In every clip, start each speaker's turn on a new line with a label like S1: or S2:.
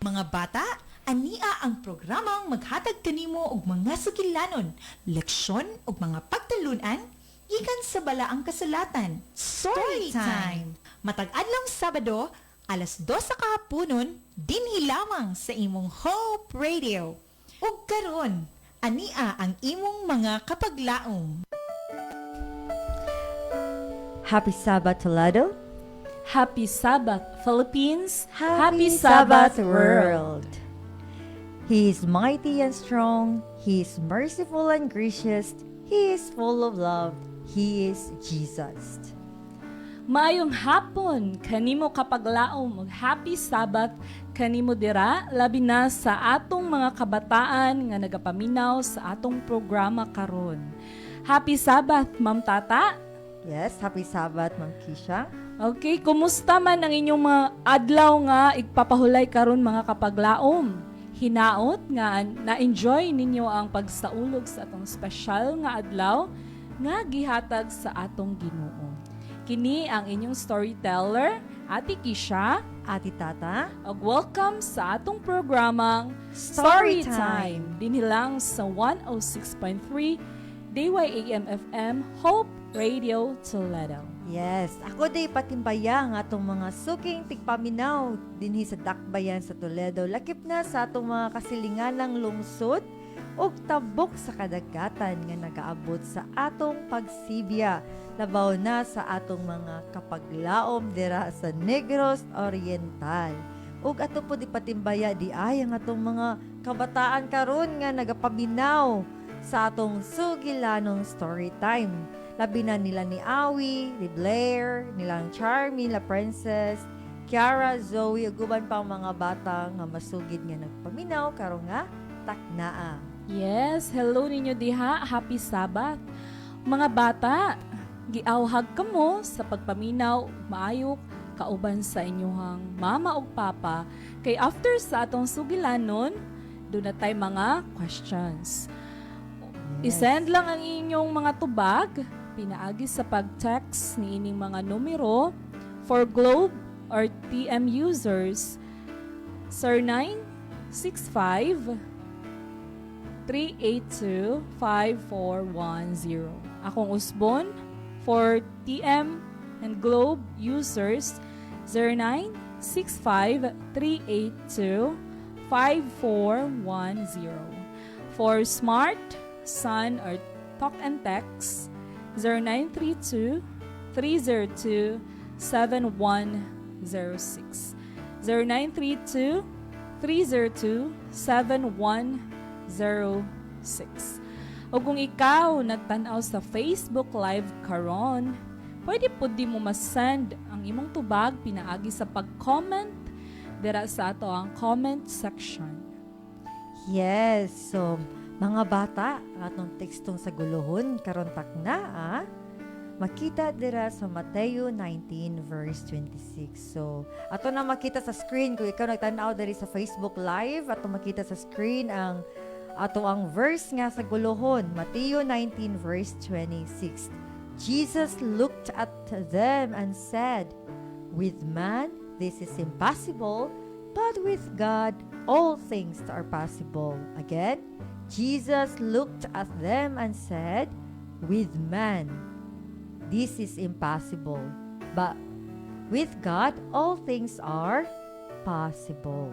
S1: Mga bata, ania ang programang maghatag kanimo og mga sugilanon, leksyon ug mga pagtalunan gikan sa balaang kasulatan. Story time. Matag adlong Sabado, alas 2 sa kahaponon, dinhi lamang sa imong Hope Radio. Ug karon, ania ang imong mga kapaglaom.
S2: Happy Sabbath, Toledo.
S3: Happy Sabbath, Philippines.
S2: Happy Sabbath, world. He is mighty and strong. He is merciful and gracious. He is full of love. He is Jesus.
S3: Maayong hapon, kanimo kapaglaom, Happy Sabbath, kanimo dira, labi na sa atong mga kabataan nga nagapaminaw sa atong programa karon. Happy Sabbath, Ma'am Tata.
S2: Yes, happy Sabbath, Ma'am Kisha.
S3: Okay, kumusta man ang inyong mga adlaw nga igpapahulay karon mga kapaglaom? Hinaot nga na-enjoy ninyo ang pagsaulog sa atong special nga adlaw nga gihatag sa atong Ginoo. Kini ang inyong storyteller, Ate Kisha,
S2: Ate Tata.
S3: ug welcome sa atong programang
S2: Storytime.
S3: Storytime. Dinhi lang sa 106.3 DYAM FM Hope Radio Toledo.
S2: Yes, ako day patimbaya nga atong mga suking tigpaminaw dinhi sa Dakbayan sa Toledo. Lakip na sa atong mga kasilinganang lungsod ug tabok sa kadagatan nga nagaabot sa atong pagsibya. Labaw na sa atong mga kapaglaom dira sa Negros Oriental. Ug ato po di patimbaya di ay ang atong mga kabataan karon nga nagapaminaw sa atong sugilanong story time. Labi na nila ni Awi, ni Blair, nilang Charmy, la Princess, Kiara, Zoe, ug uban pang mga bata nga masugid nga nagpaminaw karon nga taknaa.
S3: Yes, hello ninyo diha. Happy Sabbath. Mga bata, giawhag kamo sa pagpaminaw, maayok, kauban sa inyong mama o papa. Kay after sa atong sugilanon, doon na tayo mga questions. I-send lang ang inyong mga tubag, pinaagi sa pag-text ni ining mga numero for Globe or TM users, Sir 965 382-5410. Akong usbon for TM and Globe users 0965-382-5410. For Smart, Sun, or Talk and Text 0932-302-7106. 0932-302-7106. O kung ikaw nagtanaw sa Facebook Live karon, pwede po di mo masend ang imong tubag pinaagi sa pag-comment dira sa ato ang comment section.
S2: Yes, so mga bata, atong tekstong sa guluhon karon takna makita dira sa Mateo 19 verse 26. So, ato na makita sa screen kung ikaw nagtan-aw diri sa Facebook Live, ato makita sa screen ang ato ang verse nga sa guluhon, Mateo 19 verse 26. Jesus looked at them and said, "With man this is impossible, but with God all things are possible." Again, Jesus looked at them and said, "With man this is impossible, but with God all things are possible."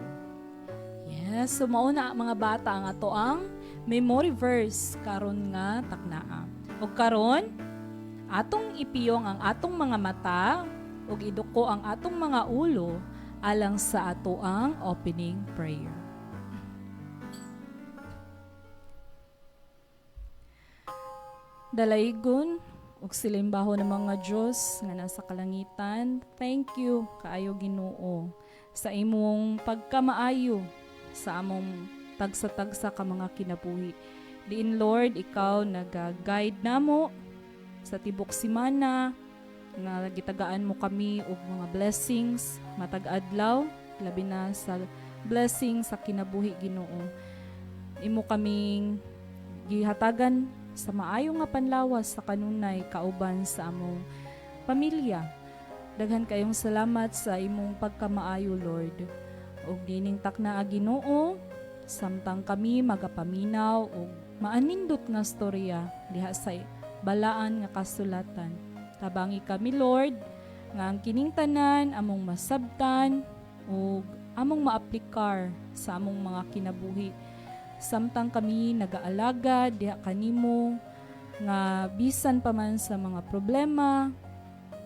S3: Yes, so mauna mga bata ang ato ang memory verse karon nga taknaa. Ug karon atong ipiyong ang atong mga mata ug iduko ang atong mga ulo alang sa ato ang opening prayer. Dalaygon ug silimbaho ng mga Dios nga nasa kalangitan, thank you kaayo Ginoo sa imong pagkamaayo sa among tagsa-tagsa ka mga kinabuhi. Diin Lord, ikaw naga-guide namo sa tibok simana nga gitagaan mo kami og mga blessings matag adlaw, labi na sa blessing sa kinabuhi Ginoo. Imo kaming gihatagan sa maayo nga panlawas sa kanunay kauban sa among pamilya. Daghan kayong salamat sa imong pagkamaayo, Lord. og dining takna Ginoo samtang kami magapaminaw og maanindot nga storya diha sa balaan nga kasulatan. Tabangi kami Lord nga ang kining tanan among masabtan ug among maaplikar sa among mga kinabuhi. Samtang kami nagaalaga diha kanimo nga bisan pa man sa mga problema,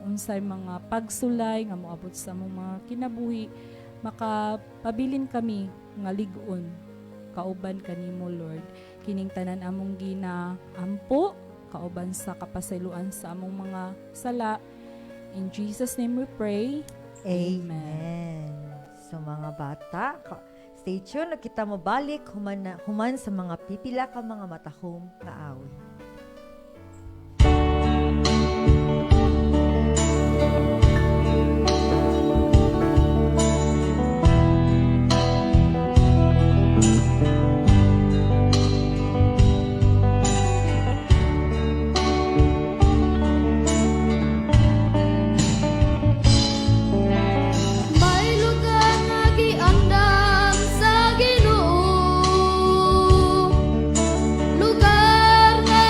S3: unsay mga pagsulay nga moabot sa among mga kinabuhi, makapabilin kami nga lig-on kauban kanimo Lord. Kining tanan among ginaampo kauban sa kapasayloan sa among mga sala. In Jesus name we pray.
S2: Amen. So mga bata, stay tuned, kita mo balik human sa mga pipila ka mga matahom nga awit.
S4: May lugar nga giandam sa Ginoo, lugar nga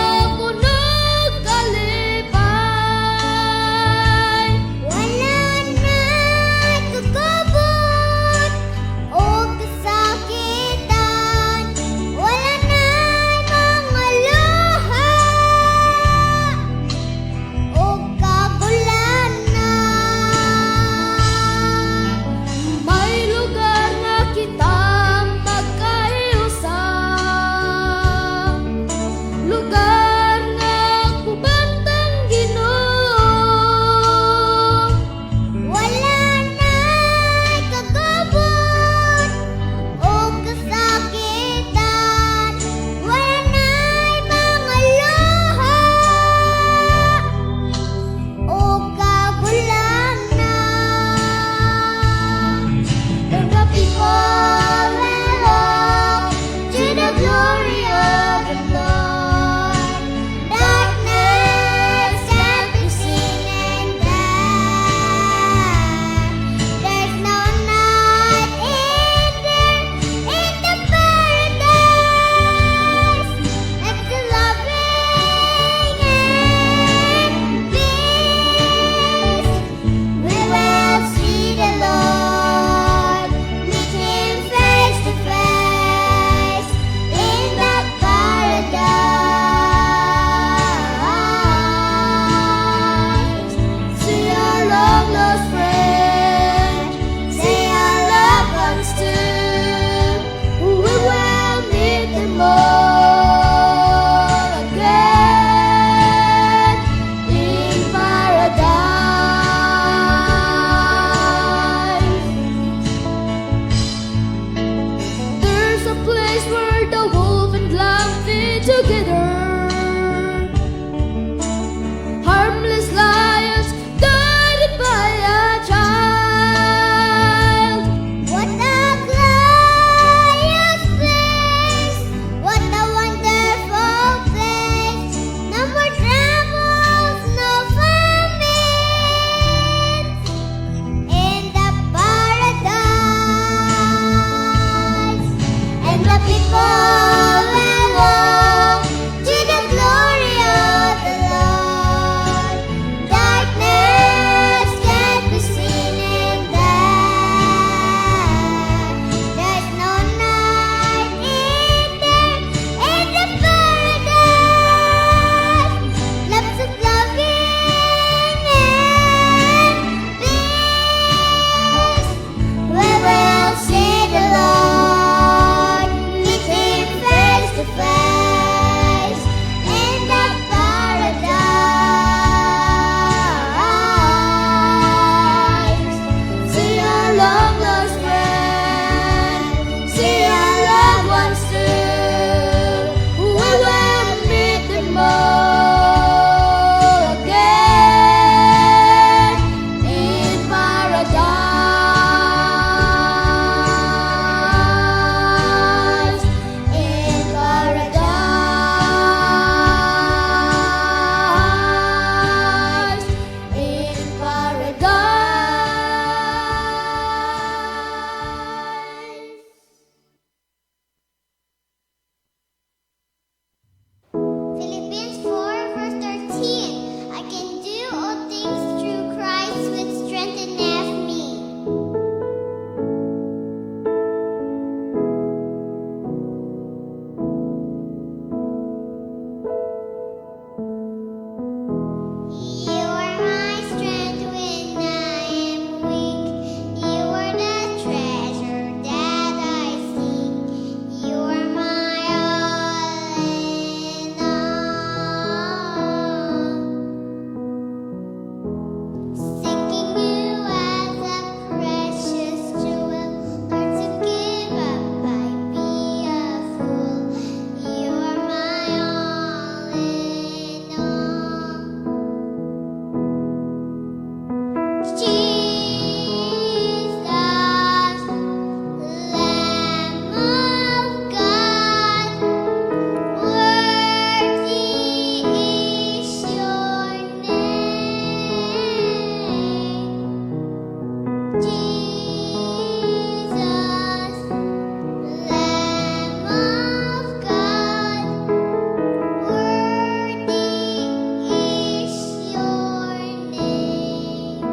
S4: Lamb of God, worthy is your name.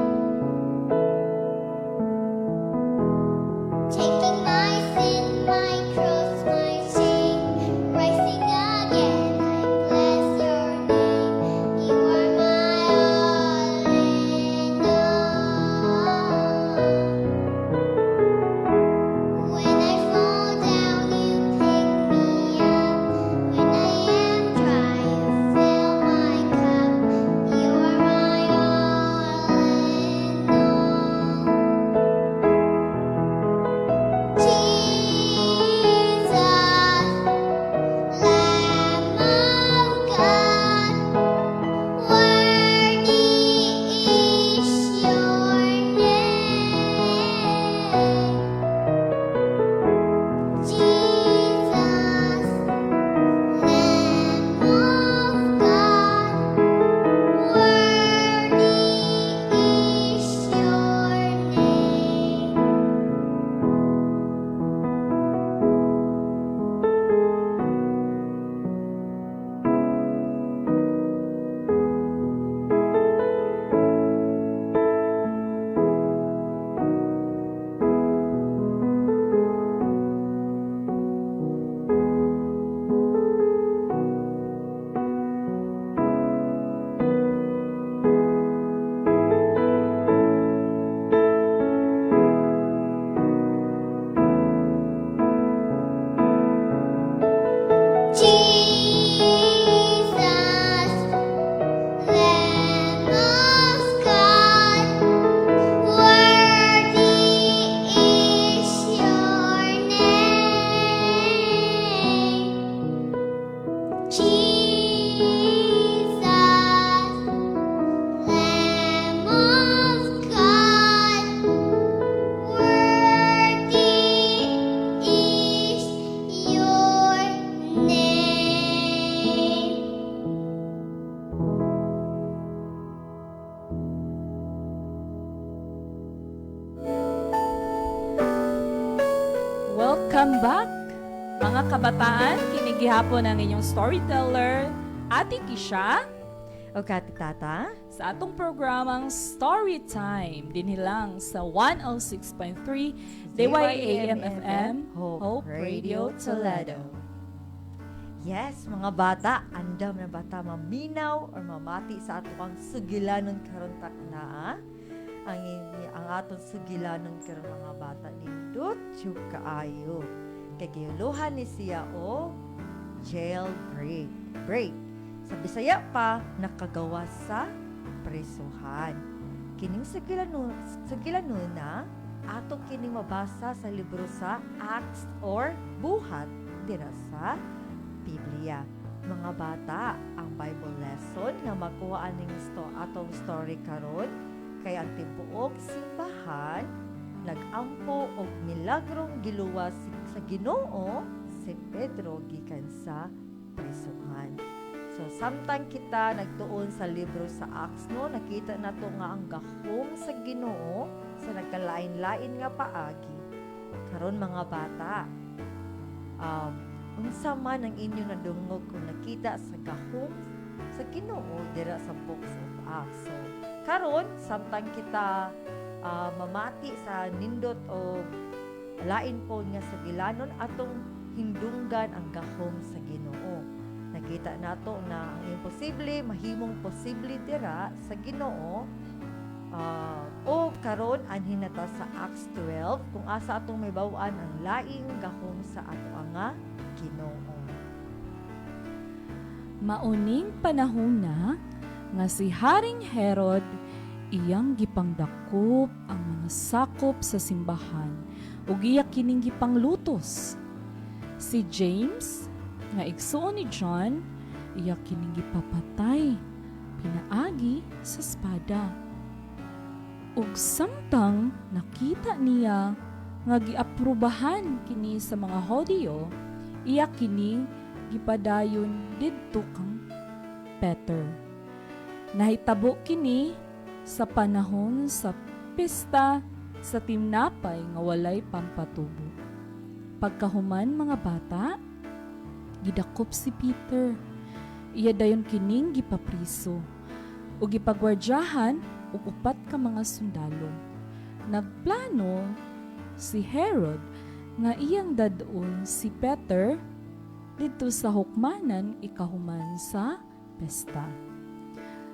S4: Taking my sin, my cross, my shame, rising again, I bless your name. You are my all in all. When I fall down, you pick me up. When I am dry, you fill my cup. You are my all in all. Jesus, Lamb of God, worthy is your name. Jesus, Lamb of God, worthy is your name. Jesus, Lamb of God, worthy is your name. Jesus, Lamb of God, worthy is your name.
S3: Welcome back, mga kabataan. Kinigihapon ang inyong storyteller, Ate Kisha,
S2: O Kati Tata?
S3: sa atong programang Storytime, dinilang sa 106.3 DYAM-FM, Hope Radio Toledo.
S2: Yes, mga bata, andam na bata maminaw or mamati sa ato ang sugilanon karon takna. Ang aton sugilanon karon mga bata nindot jud kaayo. Kay gihuluhan ni siya o jailbreak. Break. Sa Bisaya pa nakagawa sa presuhan. Kining sugilanon na ato kining mabasa sa libro sa Acts or Buhat dira sa Biblia. Mga bata, ang Bible lesson nga makuha aning atong story karon kay ang tibuok simbahan nagampo og milagrong giluwas sa Ginoo si Pedro gikan sa prisuhan. So samtang kita nagtuon sa libro sa Acts no, nakita nato nga ang gahom sa Ginoo sa nagkalain-lain nga paagi. Karon mga bata, unsa man ang inyo nadungog kung nakita sa gahom sa Ginoo dira sa books of Acts. So karon samtang kita mamati sa nindot o lain po nga sa gilanon atong hindunggan ang gahom sa Ginoo. Nakita nato na ang imposible mahimong posible dira sa Ginoo. O karon anhin nata sa Acts 12 kung asa atong may baw-an ang laing gahom sa ato nga Ginoo.
S3: Mauning panahon na nga si Haring Herod iyang gipangdakop ang mga sakop sa simbahan ug iya kining gipanglutos. Si James nga igsuon ni John iya kining gipapatay pinaagi sa espada. Ug samtang nakita niya nga giaprubahan kini sa mga Hodyo, iya kini gipadayon didto kang Peter. Nahitabo kini sa panahon sa pista sa timnapay nga walay pampatubo. Pagkahuman mga bata, gidakop si Peter. Iya dayon kining gipapriso ug gipagwardyahan ug upat ka mga sundalo. Nagplano si Herod nga iyang dadon si Peter dito sa hukmanan ikahuman sa pesta.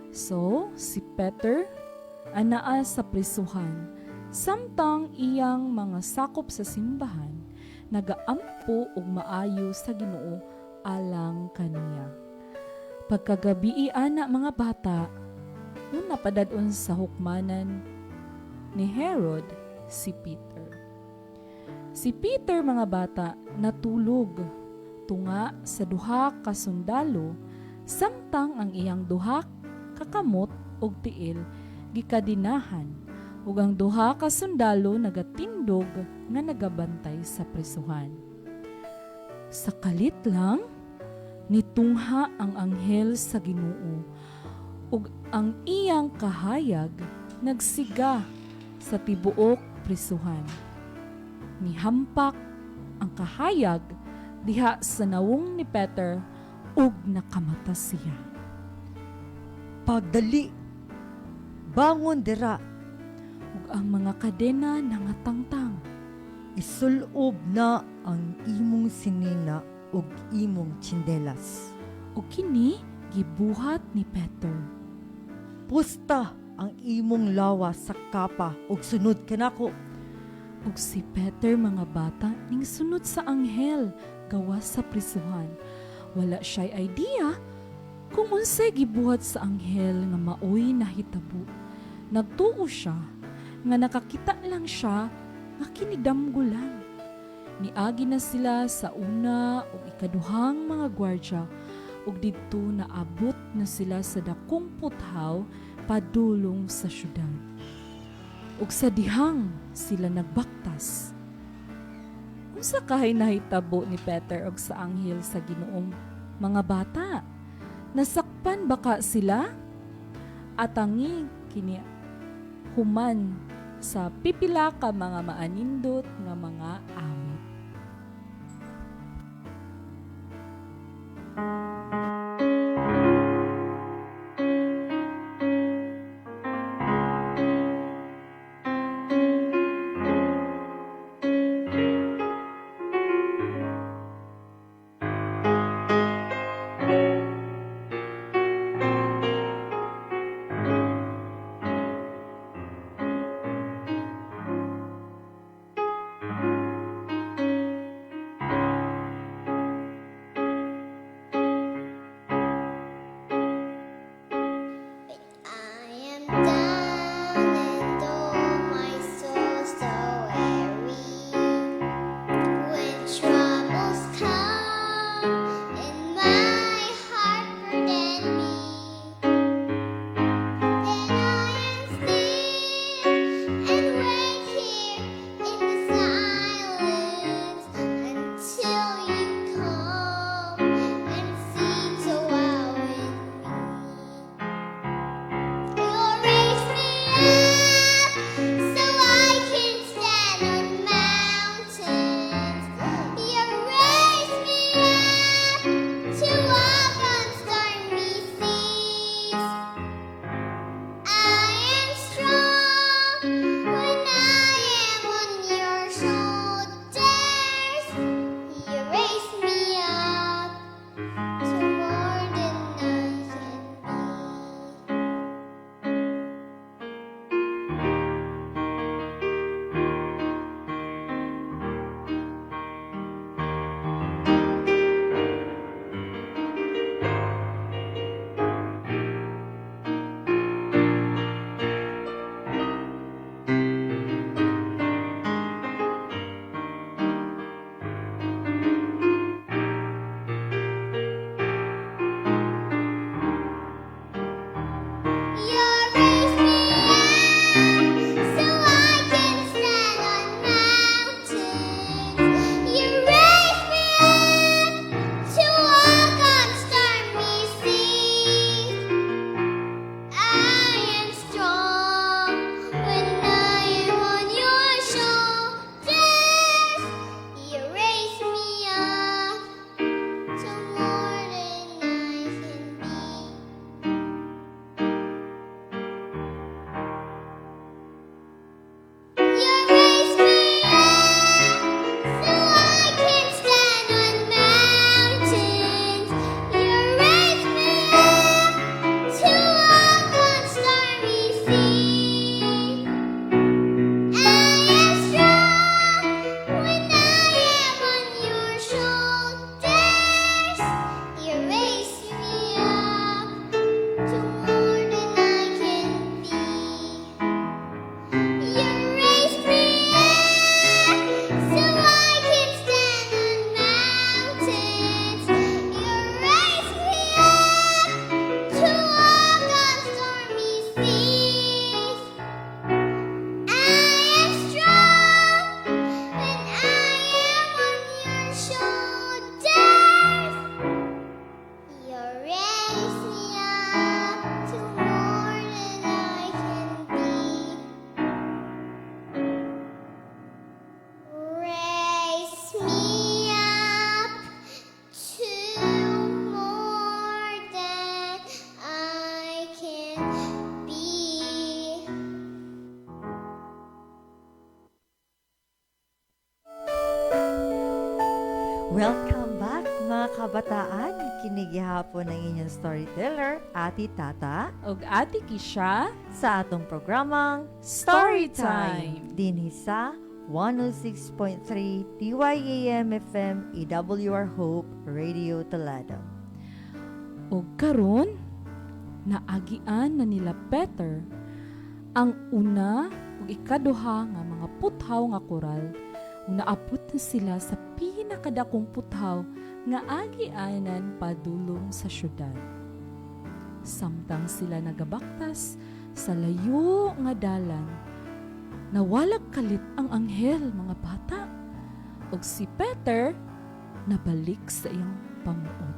S3: So, si Peter anaa sa prisuhan samtang iyang mga sakop sa simbahan nagaampo og maayo sa Ginoo alang kaniya. Pagkagabi ana mga bata, una padadon sa hukmanan ni Herod si Peter. Si Peter mga bata natulog tunga sa duha ka sundalo samtang ang iyang duha kakamot og tiil gikadinahan ug ang duha ka sundalo nagatindog nga nagabantay sa prisuhan. Sa kalit lang nitungha ang anghel sa Ginoo ug ang iyang kahayag nagsiga sa tibuok prisuhan. Nihampak ang kahayag diha sa nawong ni Peter ug nakamata siya.
S2: Pagdali, bangon dira,
S3: Ug ang mga kadena nangatangtang.
S2: isulob na ang imong sinina ug imong tsindelas.
S3: Ug kini gibuhat ni Peter.
S2: Pusta ang imong lawas sa kapa ug sunod kanako.
S3: Ug si Peter mga bata ning sunod sa anghel gawas sa prisuhan. Wala siya'y idea kung unsay gibuhat sa anghel nga maoy nahitabo. Nagtuo siya nga nakakita lang siya nga kinidamgulan. Niagi na sila sa una ug ikaduhang mga gwardya ug didto naabot na sila sa dakong puthaw padulong sa syudad. Ug sa dihang sila nagbaktas. Unsa kahay nahitabo ni Peter ug sa anghel sa Ginoong mga bata? Nasakpan baka sila? Atangi kini human sa pipila ka mga maanindot nga mga awit.
S2: Welcome back mga kabataan. Kinigihapon ng inyong storyteller, Ati Tata,
S3: Og Ate Kisha,
S2: sa atong programang
S3: Storytime.
S2: Dinhi sa 106.3 TYAM FM EWR Hope Radio Talado.
S3: og karon naagian na nila Peter ang una ug ikaduha nga mga puthaw nga koral ug naabot na sila sa pinakadakong puthaw nga agianan padulong sa syudad. Samtang sila nagabaktas sa layo nga dalan, nawalag kalit ang anghel mga bata ug si Peter nabalik sa iyang pamuot.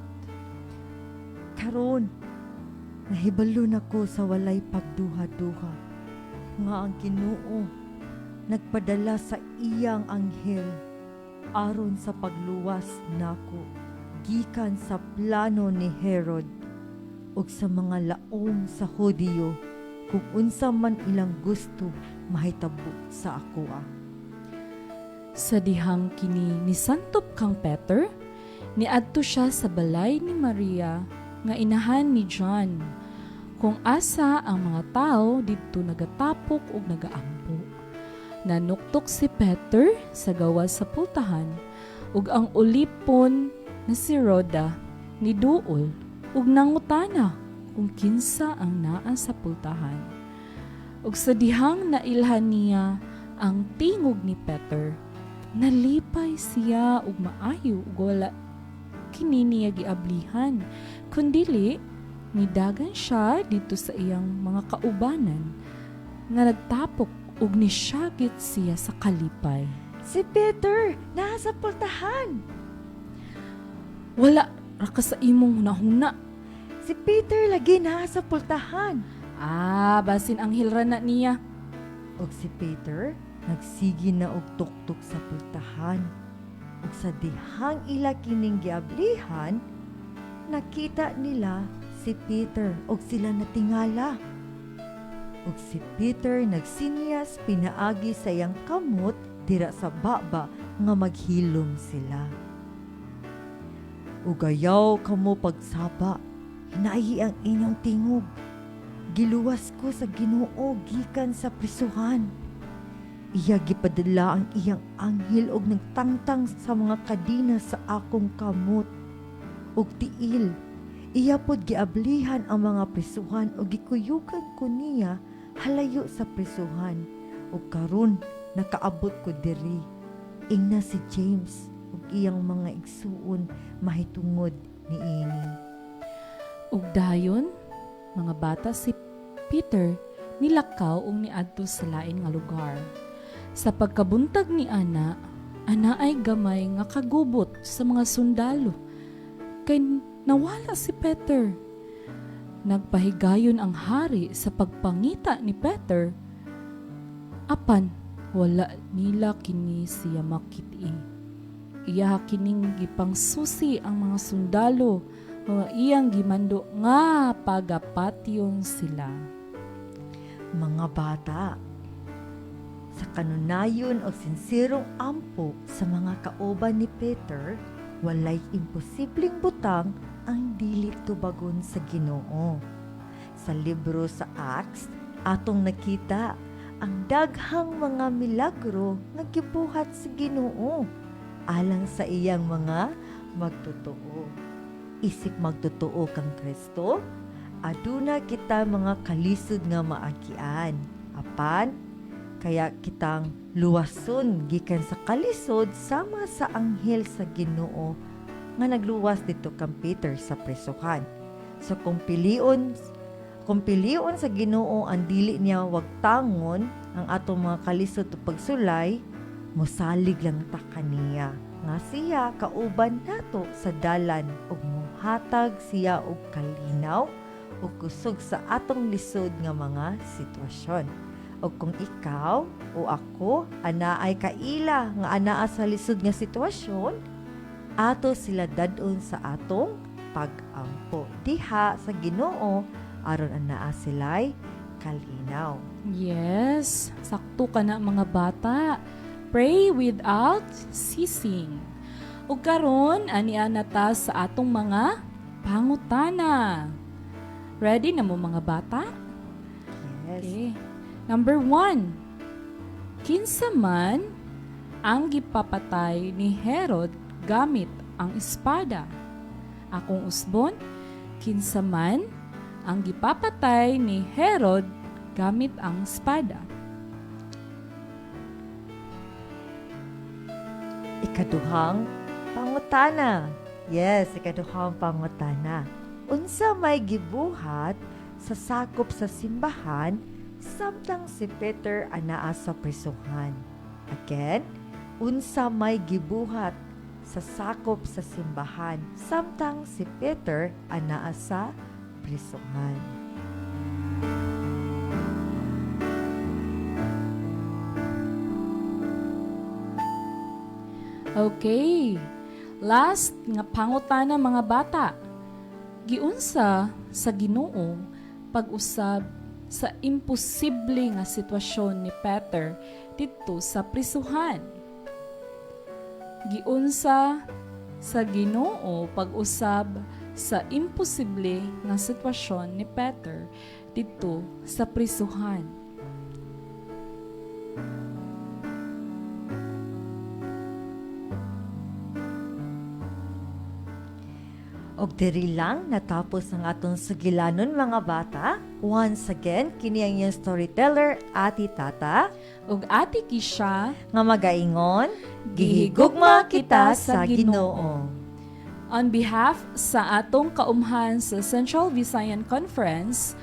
S2: Karon, nahibalo nako sa walay pagduha-duha nga ang Ginoo nagpadala sa iyang anghel aron sa pagluwas nako gikan sa plano ni Herod ug sa mga laom sa Hudiyo kung unsa man ilang gusto mahitabo sa akoa.
S3: Sa dihang kini ni Santop kang Peter, niadto siya sa balay ni Maria nga inahan ni John, kung asa ang mga tao didto nagatapok ug nagaampo. Nanuktok si Peter sa gawas sa pultahan ug ang ulipon na si Rhoda ni duol ug nangutana kung kinsa ang naa sa pultahan. Ug sa dihang nailhan niya ang tingog ni Peter, nalipay siya ug maayo ug wala kini niya giablihan, kundili nidagan siya dito sa iyang mga kaubanan nga nagtapok ug nisyagit siya sa kalipay.
S2: Si Peter, nasa pultahan.
S3: Wala ra ka sa imong hunahuna.
S2: Si Peter lagi nasa pultahan.
S3: Basin ang hilrana niya.
S2: Og si Peter nagsigi na og tuktok sa pultahan. Ug sa dihang ila kining giablihan, nakita nila si Peter og sila natingala. Ug si Peter nagsinyas pinaagi sa iyang kamot dira sa baba nga maghilom sila. Ug ayaw kamo pagsaba, hinaihi ang inyong tingog. Giluwas ko sa Ginoo gikan sa prisuhan. Iya gipadala ang iyang anghel og nagtangtang sa mga kadina sa akong kamot. Og tiil, iya pod giablihan ang mga prisuhan og gikuyugan ko niya halayo sa prisuhan. Og karon nakaabot ko diri. Ingna si James ug iyang mga igsuon mahitungod niini.
S3: Ug dayon, mga bata, si Peter nilakaw ug niadto sa lain nga lugar. Sa pagkabuntag ni Ana ay gamay nga kagubot sa mga sundalo. Kay nawala si Peter. Nagpahigayon ang hari sa pagpangita ni Peter. Apan, wala nila kini siya makit-i. Iya kining gipangsusi ang mga sundalo o iyang gimando nga pagapatyon sila.
S2: Mga bata, sa kanunayon o sinsirong ampo sa mga kauban ni Peter, walay imposibleng butang ang dili tubagon sa Ginoo. Sa libro sa Acts, atong nakita ang daghang mga milagro nga gibuhat sa Ginoo alang sa iyang mga magtotoo. Isip magtotoo kang Kristo, aduna kita mga kalisod nga maagian. Apan, kaya kitang luwason gikan sa kalisod sama sa anghel sa Ginoo nga nagluwas dito kang Peter sa prisuhan. So kung pilion sa Ginoo ang dili niya wagtangon ang atong mga kalisod o pagsulay, mosalig lang ta kaniya nga siya kauban nato sa dalan ug mohatag siya og kalinaw ug kusog sa atong lisod nga mga sitwasyon. O kung ikaw o ako anaay kaila nga anaa sa lisod nga sitwasyon, ato sila dadon sa atong pag-ampo diha sa Ginoo aron anaa sila'y kalinaw.
S3: Yes, sakto ka na mga bata. Pray without ceasing. Ug karon ani ta sa atong mga pangutana. Ready na mo mga bata?
S2: Yes.
S3: Okay. Number 1. Kinsa man ang gipapatay ni Herod gamit ang espada? Akong usbon, kinsa man ang gipapatay ni Herod gamit ang espada?
S2: Ikaduhang pangutana. Yes, ikaduhang pangutana. Unsa may gibuhat sa sakop sa simbahan samtang si Peter anaa sa prisuhan? Again, unsa may gibuhat sa sakop sa simbahan samtang si Peter anaa sa prisuhan?
S3: Okay. Last nga pangutana mga bata. Giunsa sa Ginoo pag-usab sa imposible nga sitwasyon ni Peter dito sa prisuhan? Giunsa sa Ginoo pag-usab sa imposible nga sitwasyon ni Peter dito sa prisuhan?
S2: Og diri lang natapos ang atong sugilanon mga bata. Once again, kini ang iyong storyteller, Ati Tata,
S3: Ug ati Kisha,
S2: nga magaingon, gihigugma kita sa Ginoo.
S3: on behalf sa atong kaumhan sa Central Visayan Conference,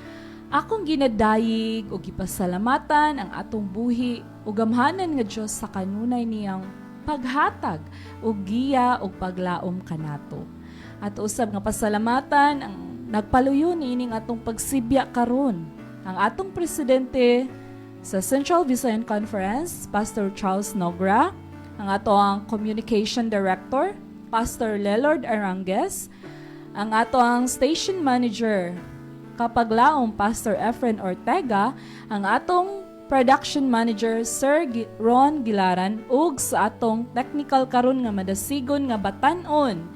S3: akong ginadayig o gipasalamatan ang atong buhi o gamhanan nga Diyos sa kanunay niyang paghatag o giya o paglaom kanato. At usab nga pasalamatan ang nagpaluyo niining atong pagsibya karon. Ang atong presidente sa Central Visayan Conference, Pastor Charles Nogra, ang atong communication director, Pastor Lelord Arangues, ang atong station manager, kapaglaong Pastor Efren Ortega, ang atong production manager, Sir Ron Gilaran, ug sa atong technical karon nga madasigon nga batan-on,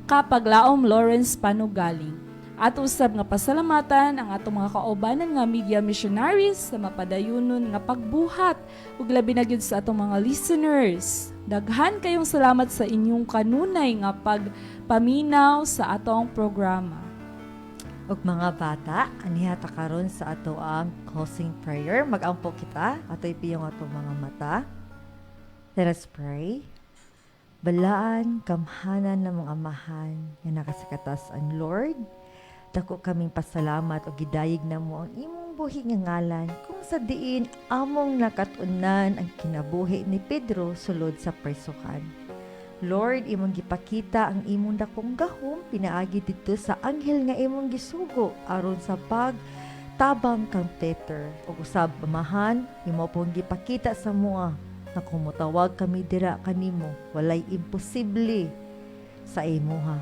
S3: kapaglaom Lawrence Panugaling. At usab nga pasalamatan ang atong mga kaubanan nga media missionaries sa mapadayunon nga pagbuhat ug labi na gyud sa atong mga listeners. Daghan kayong salamat sa inyong kanunay nga pagpaminaw sa atong programa.
S2: Og mga bata, anihata karon sa ato ang closing prayer. Mag-ampo kita, ato ipiyong atong mga mata. Let us pray. Balaan, kamhanan ng mga amahan nga nakasakatas ang Lord. Dako kaming pasalamat o gidayig na mo ang imong buhi nga ngalan kung sa diin among nakatunan ang kinabuhi ni Pedro sulod sa prisuhan. Lord, imong gipakita ang imong dakong gahom pinaagi dito sa anghel nga imong gisugo aron sa pagtabang kang Peter. O usab amahan, imo pong gipakita sa mua na kung motawag kami dira kanimo, walay imposible sa imuha.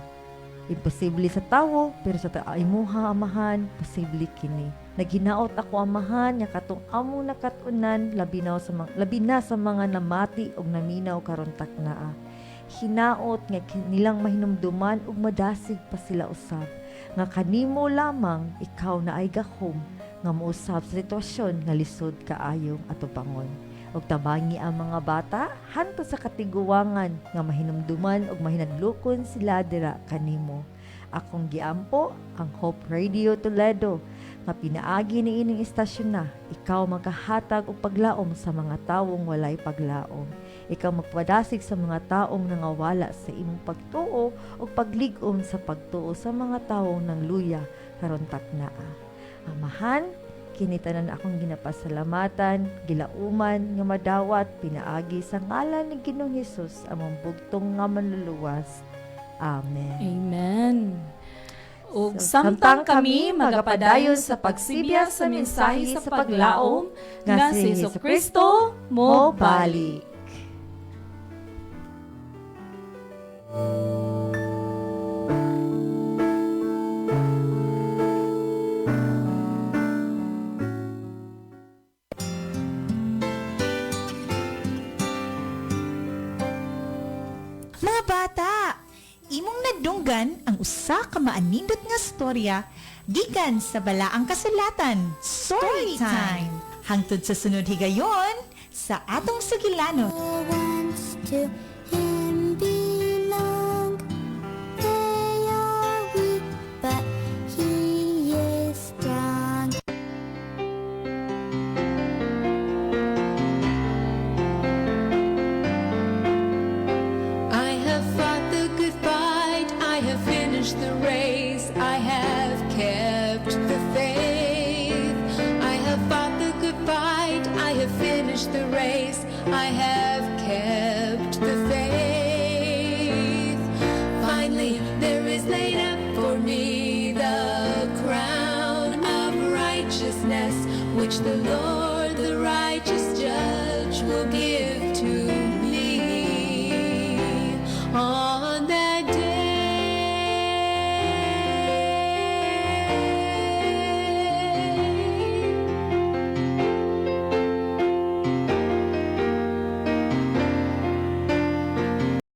S2: Imposible sa tawo, pero sa imuha amahan, posible kini. Naghinaot ako amahan, nga katong among nakatunan, labi na sa mga namati og naminaw karon taknaa. Hinaot nga nilang mahinumduman ug madasig pa sila usab. Nga kanimo lamang ikaw na ay gahom nga mousab sa sitwasyon nga lisod kaayong atubangon. Og tabangi ang mga bata hanto sa katiguangan nga mahinumduman og mahinadlokon sila dira kanimo. Akong giampo ang Hope Radio Toledo nga pinaagi ni ining istasyon na ikaw magkahatag og paglaom sa mga tawong walay paglaom. Ikaw magpadasig sa mga taong nangawala sa imong pagtuo o pagligom sa pagtuo sa mga taong nang luya karon taknaa. Amahan, kinitanan akong ginapasalamatan, gilauman nga madawat pinaagi sa ngalan ni Ginoong Hesus among bugtong nga manluluwas. Amen.
S3: Amen. Ug
S2: So,
S3: samtang kami magapadayon sa pagsibya sa mensahe sa paglaom nga si Jesucristo mo balik.
S1: Mga bata, imong nadunggan ang usa ka maanindot nga storya gikan sa balaang kasulatan. Story time. Hangtod sa sunod higayon sa atong sugilanon.
S4: Once to him belong. They are weak, but he is strong.
S5: I have fought the good fight, I have finished the race, I have kept the faith. I have fought the good fight, I have finished the race, I have kept the faith. Finally, there is laid up for me the crown of righteousness, which the Lord, the righteous judge, will give